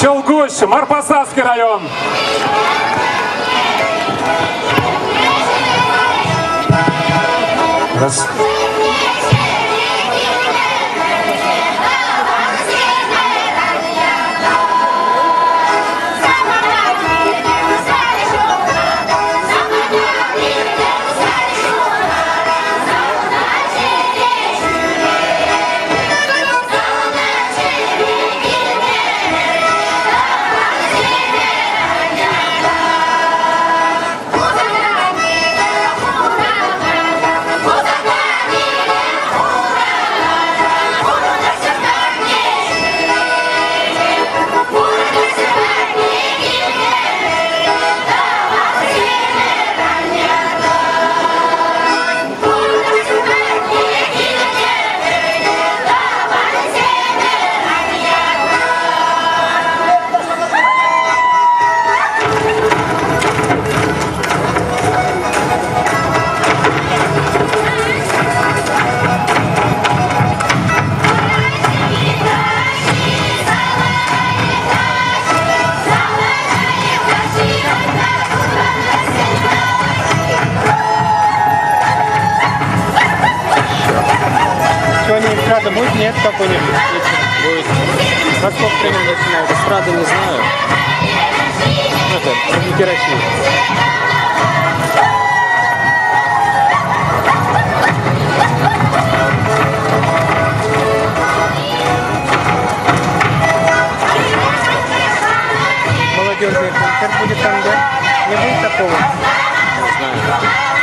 Челгущ, Марпасадский район. Раз. Сегодня эстрада будет? Нет, какой-нибудь? Будет. Во сколько примерно начинается? Эстрады не знаю. Это, праздники России. Молодежный концерт будет там, да? Не будет такого? Не знаю.